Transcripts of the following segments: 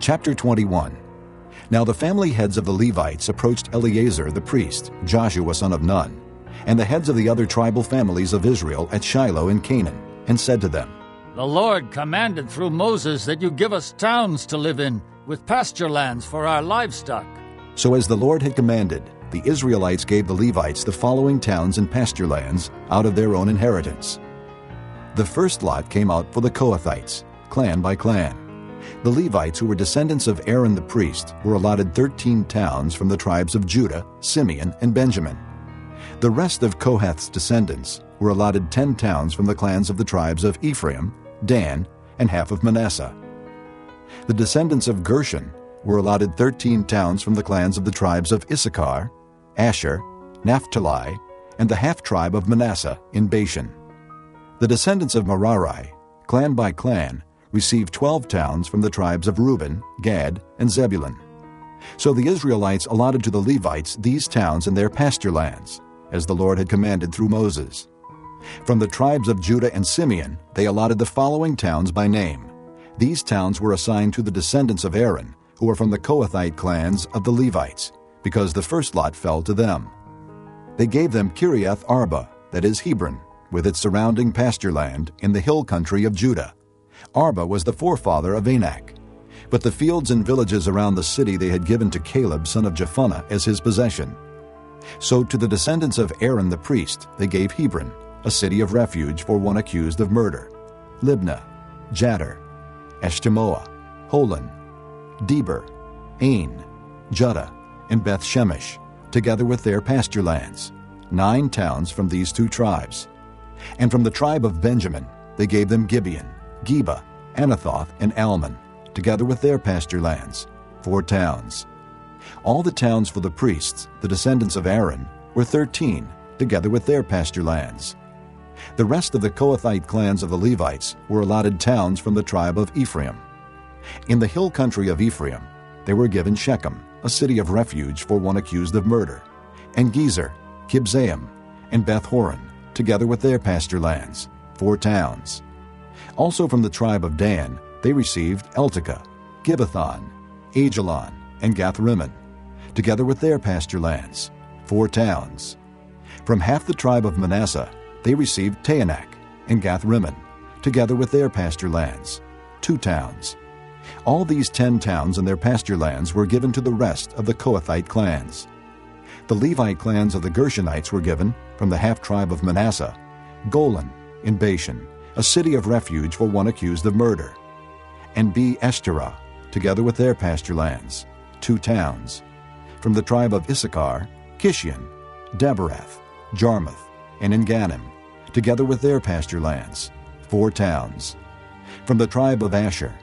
Chapter 21. Now the family heads of the Levites approached Eleazar the priest, Joshua son of Nun, and the heads of the other tribal families of Israel at Shiloh in Canaan, and said to them, The Lord commanded through Moses that you give us towns to live in, with pasture lands for our livestock. So as the Lord had commanded, the Israelites gave the Levites the following towns and pasture lands out of their own inheritance. The first lot came out for the Kohathites, clan by clan. The Levites, who were descendants of Aaron the priest, were allotted 13 towns from the tribes of Judah, Simeon, and Benjamin. The rest of Kohath's descendants were allotted 10 towns from the clans of the tribes of Ephraim, Dan, and half of Manasseh. The descendants of Gershon were allotted 13 towns from the clans of the tribes of Issachar, Asher, Naphtali, and the half-tribe of Manasseh in Bashan. The descendants of Merari, clan by clan, received 12 towns from the tribes of Reuben, Gad, and Zebulun. So the Israelites allotted to the Levites these towns and their pasture lands, as the Lord had commanded through Moses. From the tribes of Judah and Simeon, they allotted the following towns by name. These towns were assigned to the descendants of Aaron, who were from the Kohathite clans of the Levites, because the first lot fell to them. They gave them Kiriath Arba, that is Hebron, with its surrounding pasture land in the hill country of Judah. Arba was the forefather of Anak. But the fields and villages around the city they had given to Caleb son of Jephunneh as his possession. So to the descendants of Aaron the priest they gave Hebron, a city of refuge for one accused of murder, Libnah, Jattir, Eshtemoa, Holon, Deber, Ain, Judah, and Beth Shemesh, together with their pasture lands, 9 towns from these 2 tribes. And from the tribe of Benjamin they gave them Gibeon, Geba, Anathoth, and Almon, together with their pasture lands, 4 towns. All the towns for the priests, the descendants of Aaron, were 13, together with their pasture lands. The rest of the Kohathite clans of the Levites were allotted towns from the tribe of Ephraim. In the hill country of Ephraim, they were given Shechem, a city of refuge for one accused of murder, and Gezer, Kibzaim, and Beth-horon, together with their pasture lands, 4 towns. Also from the tribe of Dan, they received Eltekeh, Gibbethon, Ajalon, and Gath-rimmon, together with their pasture lands, 4 towns. From half the tribe of Manasseh, they received Taanach and Gath-rimmon, together with their pasture lands, 2 towns. All these 10 towns and their pasture lands were given to the rest of the Kohathite clans. The Levite clans of the Gershonites were given, from the half-tribe of Manasseh, Golan in Bashan, a city of refuge for one accused of murder, and Be-eshterah, together with their pasture lands, 2 towns. From the tribe of Issachar, Kishion, Daberath, Jarmuth, and Engannim, together with their pasture lands, 4 towns. From the tribe of Asher,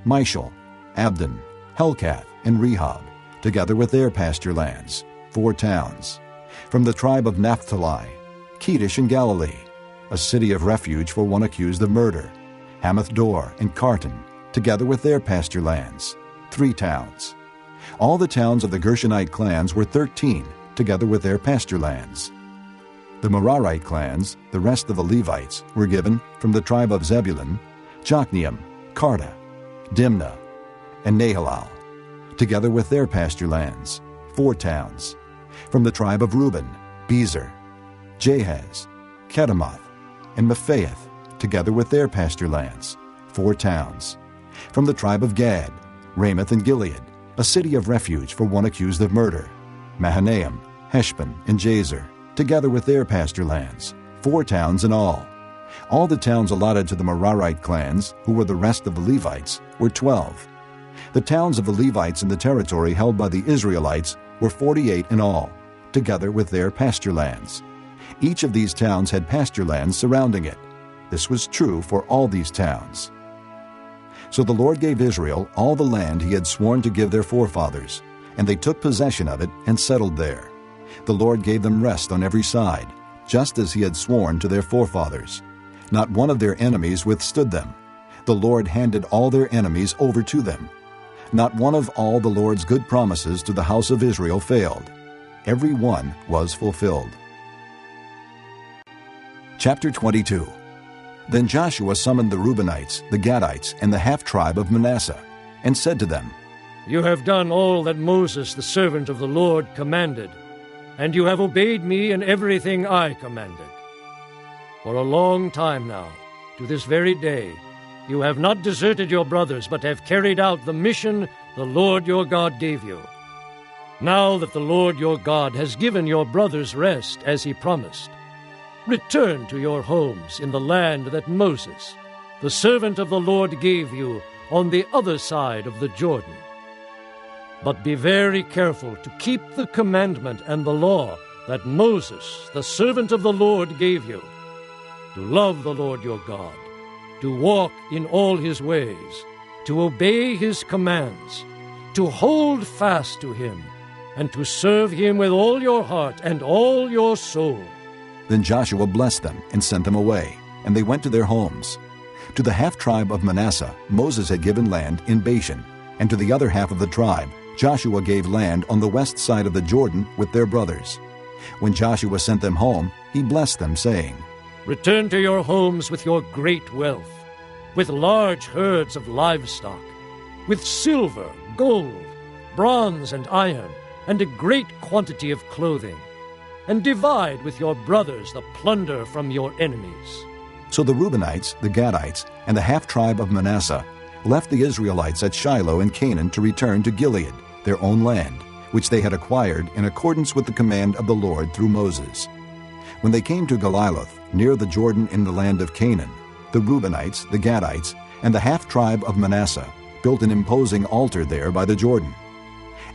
Mishal, Abdon, Helkath, and Rehob, together with their pasture lands, 4 towns. From the tribe of Naphtali, Kedesh in Galilee, a city of refuge for one accused of murder, Hamath-dor and Kartan, together with their pasture lands, 3 towns. All the towns of the Gershonite clans were 13, together with their pasture lands. The Merarite clans, the rest of the Levites, were given from the tribe of Zebulun, Jokneam, Karta, Dimnah, and Nahalal, together with their pasture lands, 4 towns. From the tribe of Reuben, Bezer, Jahaz, Kedemoth, and Mephaeth, together with their pasture lands, 4 towns. From the tribe of Gad, Ramoth and Gilead, a city of refuge for one accused of murder, Mahanaim, Heshbon, and Jazer, together with their pasture lands, 4 towns in all. All the towns allotted to the Merarite clans, who were the rest of the Levites, were 12. The towns of the Levites in the territory held by the Israelites were 48 in all, together with their pasture lands. Each of these towns had pasture lands surrounding it. This was true for all these towns. So the Lord gave Israel all the land he had sworn to give their forefathers, and they took possession of it and settled there. The Lord gave them rest on every side, just as he had sworn to their forefathers. Not one of their enemies withstood them. The Lord handed all their enemies over to them. Not one of all the Lord's good promises to the house of Israel failed. Every one was fulfilled. Chapter 22. Then Joshua summoned the Reubenites, the Gadites, and the half-tribe of Manasseh, and said to them, You have done all that Moses, the servant of the Lord, commanded, and you have obeyed me in everything I commanded. For a long time now, to this very day, you have not deserted your brothers, but have carried out the mission the Lord your God gave you. Now that the Lord your God has given your brothers rest, as he promised, return to your homes in the land that Moses, the servant of the Lord, gave you on the other side of the Jordan. But be very careful to keep the commandment and the law that Moses, the servant of the Lord, gave you, to love the Lord your God, to walk in all his ways, to obey his commands, to hold fast to him, and to serve him with all your heart and all your soul. Then Joshua blessed them and sent them away, and they went to their homes. To the half-tribe of Manasseh Moses had given land in Bashan, and to the other half of the tribe Joshua gave land on the west side of the Jordan with their brothers. When Joshua sent them home, he blessed them, saying, Return to your homes with your great wealth, with large herds of livestock, with silver, gold, bronze, and iron, and a great quantity of clothing, and divide with your brothers the plunder from your enemies. So the Reubenites, the Gadites, and the half-tribe of Manasseh left the Israelites at Shiloh in Canaan to return to Gilead, their own land, which they had acquired in accordance with the command of the Lord through Moses. When they came to Geliloth, near the Jordan in the land of Canaan, the Reubenites, the Gadites, and the half-tribe of Manasseh built an imposing altar there by the Jordan.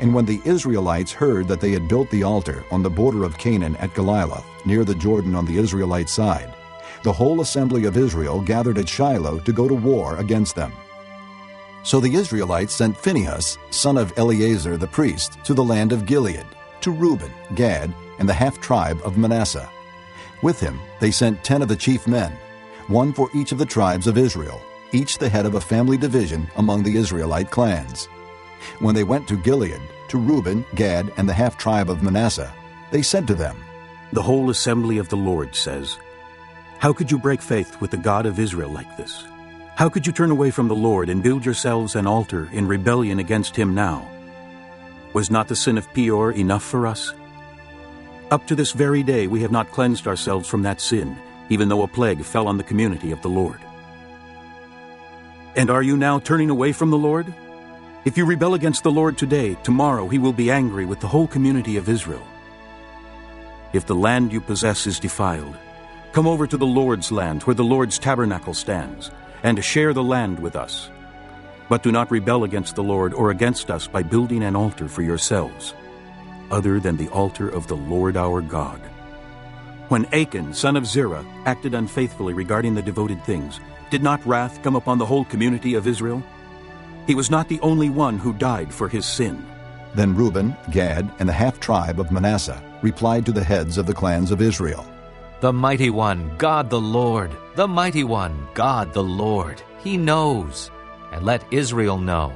And when the Israelites heard that they had built the altar on the border of Canaan at Geliloth, near the Jordan on the Israelite side, the whole assembly of Israel gathered at Shiloh to go to war against them. So the Israelites sent Phinehas, son of Eleazar the priest, to the land of Gilead, to Reuben, Gad, and the half-tribe of Manasseh. With him they sent 10 of the chief men, one for each of the tribes of Israel, each the head of a family division among the Israelite clans. When they went to Gilead, to Reuben, Gad, and the half-tribe of Manasseh, they said to them, The whole assembly of the Lord says, How could you break faith with the God of Israel like this? How could you turn away from the Lord and build yourselves an altar in rebellion against him now? Was not the sin of Peor enough for us? Up to this very day we have not cleansed ourselves from that sin, even though a plague fell on the community of the Lord. And are you now turning away from the Lord? If you rebel against the Lord today, tomorrow he will be angry with the whole community of Israel. If the land you possess is defiled, come over to the Lord's land where the Lord's tabernacle stands, and share the land with us. But do not rebel against the Lord or against us by building an altar for yourselves, other than the altar of the Lord our God. When Achan, son of Zerah, acted unfaithfully regarding the devoted things, did not wrath come upon the whole community of Israel? He was not the only one who died for his sin. Then Reuben, Gad, and the half-tribe of Manasseh replied to the heads of the clans of Israel, The mighty one, God the Lord, the mighty one, God the Lord, he knows, and let Israel know.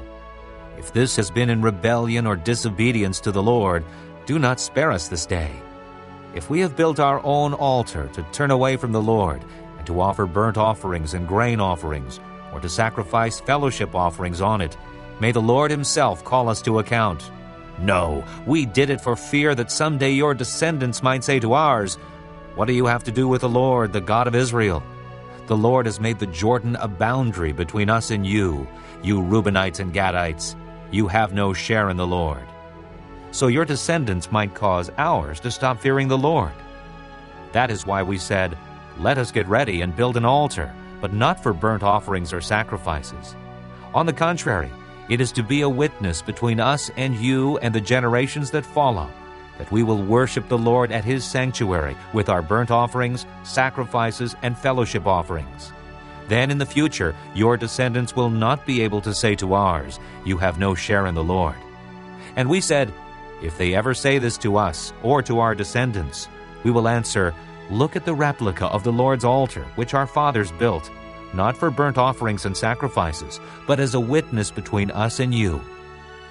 If this has been in rebellion or disobedience to the Lord, do not spare us this day. If we have built our own altar to turn away from the Lord, and to offer burnt offerings and grain offerings, or to sacrifice fellowship offerings on it, may the Lord himself call us to account. No, we did it for fear that someday your descendants might say to ours, What do you have to do with the Lord, the God of Israel? The Lord has made the Jordan a boundary between us and you Reubenites and Gadites. You have no share in the Lord. So your descendants might cause ours to stop fearing the Lord. That is why we said, Let us get ready and build an altar, but not for burnt offerings or sacrifices. On the contrary, it is to be a witness between us and you and the generations that follow, that we will worship the Lord at his sanctuary with our burnt offerings, sacrifices, and fellowship offerings. Then in the future, your descendants will not be able to say to ours, You have no share in the Lord. And we said, If they ever say this to us or to our descendants, we will answer, Look at the replica of the Lord's altar, which our fathers built, not for burnt offerings and sacrifices, but as a witness between us and you.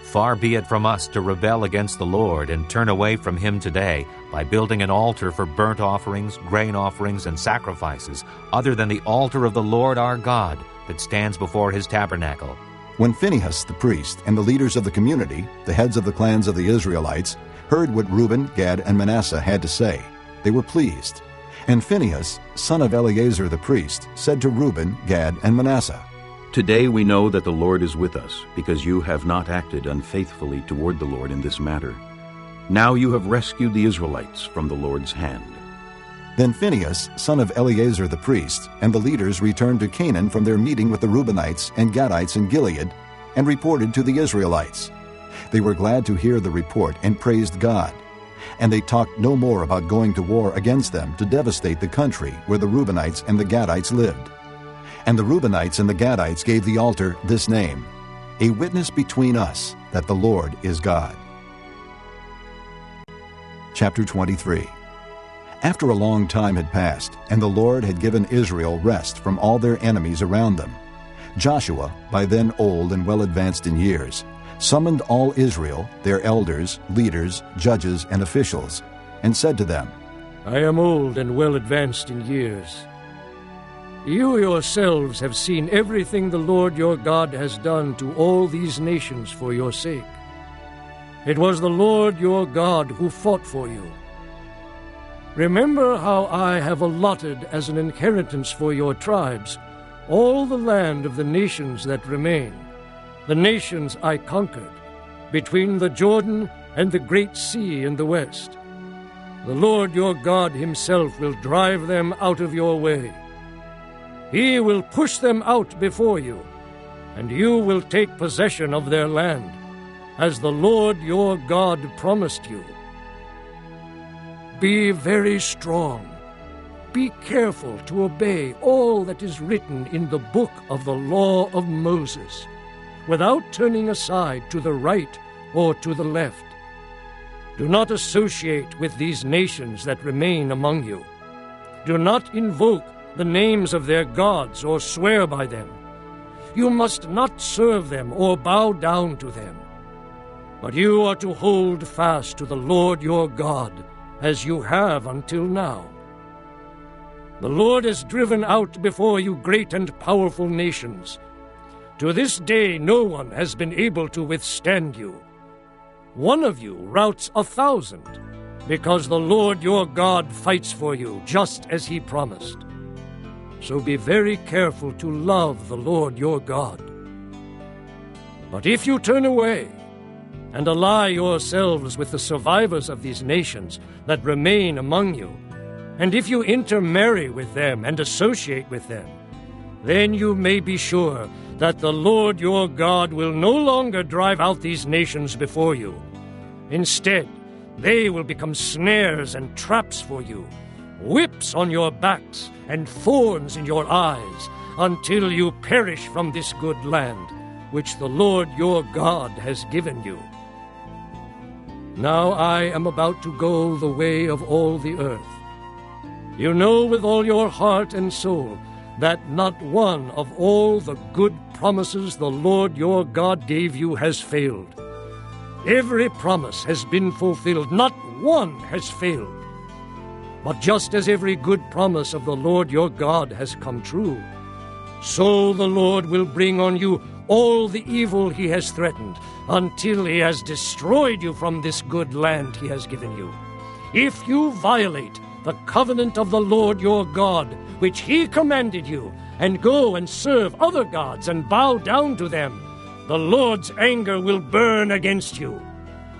Far be it from us to rebel against the Lord and turn away from him today by building an altar for burnt offerings, grain offerings, and sacrifices, other than the altar of the Lord our God that stands before his tabernacle. When Phinehas the priest and the leaders of the community, the heads of the clans of the Israelites, heard what Reuben, Gad, and Manasseh had to say, they were pleased. And Phinehas, son of Eleazar the priest, said to Reuben, Gad, and Manasseh, Today we know that the Lord is with us, because you have not acted unfaithfully toward the Lord in this matter. Now you have rescued the Israelites from the Lord's hand. Then Phinehas, son of Eleazar the priest, and the leaders returned to Canaan from their meeting with the Reubenites and Gadites in Gilead, and reported to the Israelites. They were glad to hear the report and praised God. And they talked no more about going to war against them to devastate the country where the Reubenites and the Gadites lived. And the Reubenites and the Gadites gave the altar this name, A Witness Between Us that the Lord is God. Chapter 23. After a long time had passed, and the Lord had given Israel rest from all their enemies around them, Joshua, by then old and well advanced in years, summoned all Israel, their elders, leaders, judges, and officials, and said to them, I am old and well advanced in years. You yourselves have seen everything the Lord your God has done to all these nations for your sake. It was the Lord your God who fought for you. Remember how I have allotted as an inheritance for your tribes all the land of the nations that remain, the nations I conquered, between the Jordan and the great sea in the west. The Lord your God himself will drive them out of your way. He will push them out before you, and you will take possession of their land, as the Lord your God promised you. Be very strong. Be careful to obey all that is written in the book of the law of Moses, without turning aside to the right or to the left. Do not associate with these nations that remain among you. Do not invoke the names of their gods or swear by them. You must not serve them or bow down to them. But you are to hold fast to the Lord your God, as you have until now. The Lord has driven out before you great and powerful nations. To this day no one has been able to withstand you. One of you routs 1,000, because the Lord your God fights for you, just as he promised. So be very careful to love the Lord your God. But if you turn away and ally yourselves with the survivors of these nations that remain among you, and if you intermarry with them and associate with them, then you may be sure that the Lord your God will no longer drive out these nations before you. Instead, they will become snares and traps for you, whips on your backs and thorns in your eyes, until you perish from this good land, which the Lord your God has given you. Now I am about to go the way of all the earth. You know with all your heart and soul that not one of all the good promises the Lord your God gave you has failed. Every promise has been fulfilled, not one has failed. But just as every good promise of the Lord your God has come true, so the Lord will bring on you all the evil he has threatened, until he has destroyed you from this good land he has given you. If you violate the covenant of the Lord your God, which he commanded you, and go and serve other gods and bow down to them, the Lord's anger will burn against you,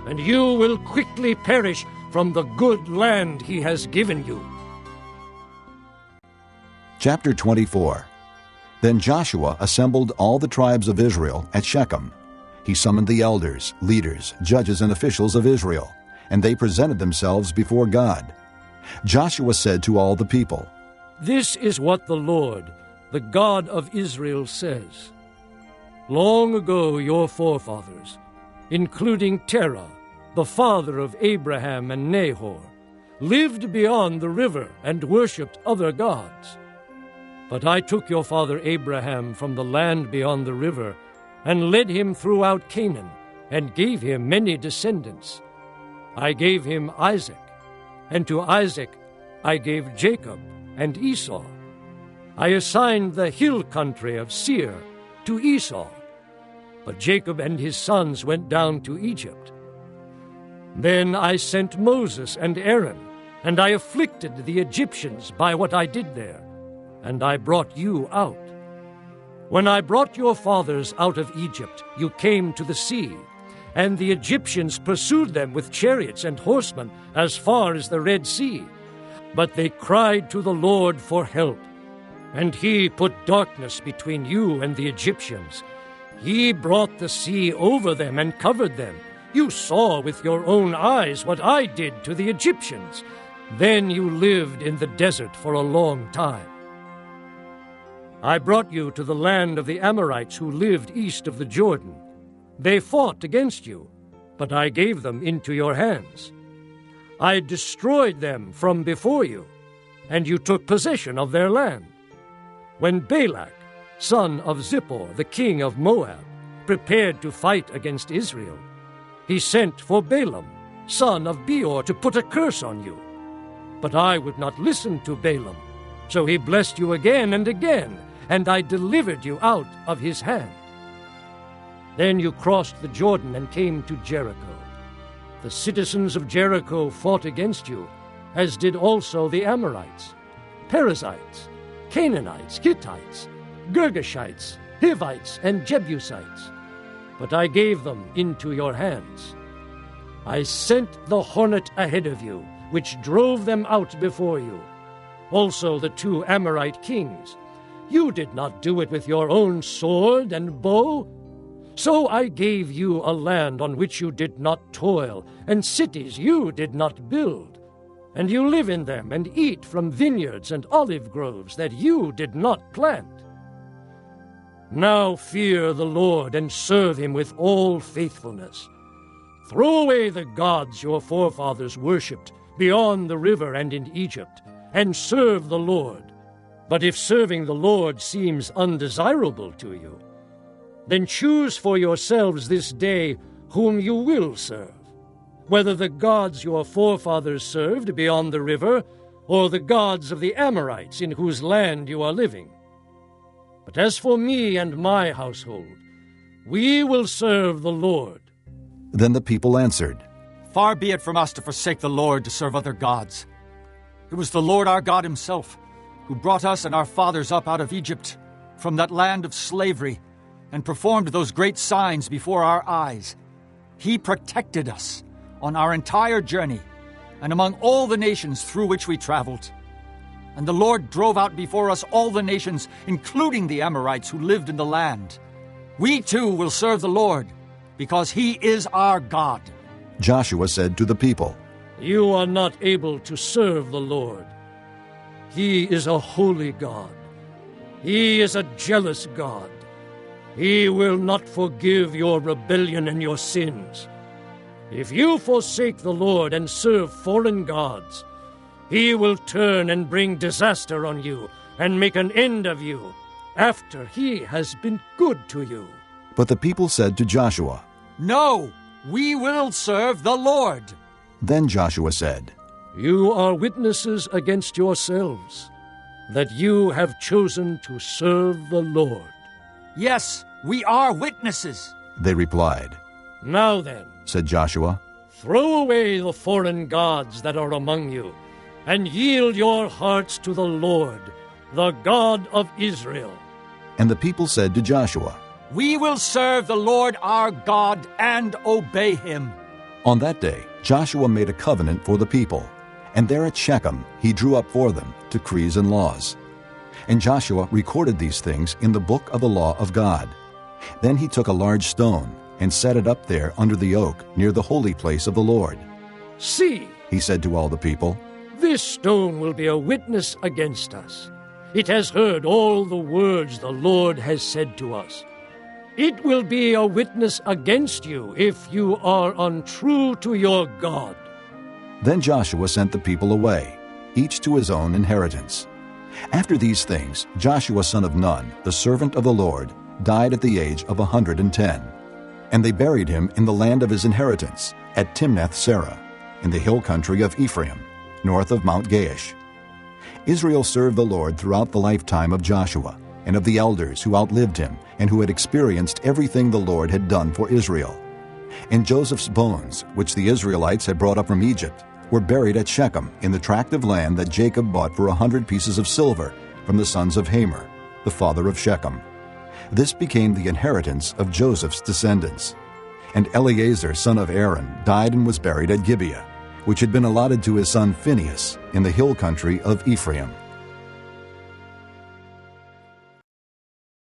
and you will quickly perish from the good land he has given you. Chapter 24. Then Joshua assembled all the tribes of Israel at Shechem. He summoned the elders, leaders, judges, and officials of Israel, and they presented themselves before God. Joshua said to all the people, This is what the Lord, the God of Israel, says. Long ago your forefathers, including Terah, the father of Abraham and Nahor, lived beyond the river and worshipped other gods. But I took your father Abraham from the land beyond the river and led him throughout Canaan and gave him many descendants. I gave him Isaac, and to Isaac I gave Jacob and Esau. I assigned the hill country of Seir to Esau. but Jacob and his sons went down to Egypt. Then I sent Moses and Aaron, and I afflicted the Egyptians by what I did there, and I brought you out. When I brought your fathers out of Egypt, you came to the sea, and the Egyptians pursued them with chariots and horsemen as far as the Red Sea. But they cried to the Lord for help, and he put darkness between you and the Egyptians. He brought the sea over them and covered them. You saw with your own eyes what I did to the Egyptians. Then you lived in the desert for a long time. I brought you to the land of the Amorites who lived east of the Jordan. They fought against you, but I gave them into your hands. I destroyed them from before you, and you took possession of their land. When Balak, son of Zippor, the king of Moab, prepared to fight against Israel, he sent for Balaam, son of Beor, to put a curse on you. But I would not listen to Balaam, so he blessed you again and again, and I delivered you out of his hand. Then you crossed the Jordan and came to Jericho. The citizens of Jericho fought against you, as did also the Amorites, Perizzites, Canaanites, Hittites, Girgashites, Hivites, and Jebusites. But I gave them into your hands. I sent the hornet ahead of you, which drove them out before you. Also the 2 Amorite kings. You did not do it with your own sword and bow. So I gave you a land on which you did not toil, and cities you did not build. And you live in them and eat from vineyards and olive groves that you did not plant. Now fear the Lord and serve him with all faithfulness. Throw away the gods your forefathers worshipped beyond the river and in Egypt, and serve the Lord. But if serving the Lord seems undesirable to you, then choose for yourselves this day whom you will serve, whether the gods your forefathers served beyond the river, or the gods of the Amorites in whose land you are living. But as for me and my household, we will serve the Lord. Then the people answered, Far be it from us to forsake the Lord to serve other gods. It was the Lord our God himself who brought us and our fathers up out of Egypt, from that land of slavery, and performed those great signs before our eyes. He protected us on our entire journey, and among all the nations through which we traveled. And the Lord drove out before us all the nations, including the Amorites who lived in the land. We too will serve the Lord, because he is our God. Joshua said to the people, You are not able to serve the Lord. He is a holy God. He is a jealous God. He will not forgive your rebellion and your sins. If you forsake the Lord and serve foreign gods, he will turn and bring disaster on you and make an end of you after he has been good to you. But the people said to Joshua, No, we will serve the Lord. Then Joshua said, You are witnesses against yourselves that you have chosen to serve the Lord. Yes, we are witnesses. They replied. Now then, said Joshua, throw away the foreign gods that are among you, and yield your hearts to the Lord, the God of Israel. And the people said to Joshua, We will serve the Lord our God and obey him. On that day Joshua made a covenant for the people, and there at Shechem he drew up for them decrees and laws. And Joshua recorded these things in the book of the law of God. Then he took a large stone and set it up there under the oak near the holy place of the Lord. See, he said to all the people, this stone will be a witness against us. It has heard all the words the Lord has said to us. It will be a witness against you if you are untrue to your God. Then Joshua sent the people away, each to his own inheritance. After these things, Joshua son of Nun, the servant of the Lord, died at the age of 110. And they buried him in the land of his inheritance, at Timnath-Serah, in the hill country of Ephraim, north of Mount Gaash. Israel served the Lord throughout the lifetime of Joshua, and of the elders who outlived him and who had experienced everything the Lord had done for Israel. And Joseph's bones, which the Israelites had brought up from Egypt, were buried at Shechem in the tract of land that Jacob bought for 100 pieces of silver from the sons of Hamor, the father of Shechem. This became the inheritance of Joseph's descendants. And Eleazar, son of Aaron, died and was buried at Gibeah, which had been allotted to his son Phinehas in the hill country of Ephraim.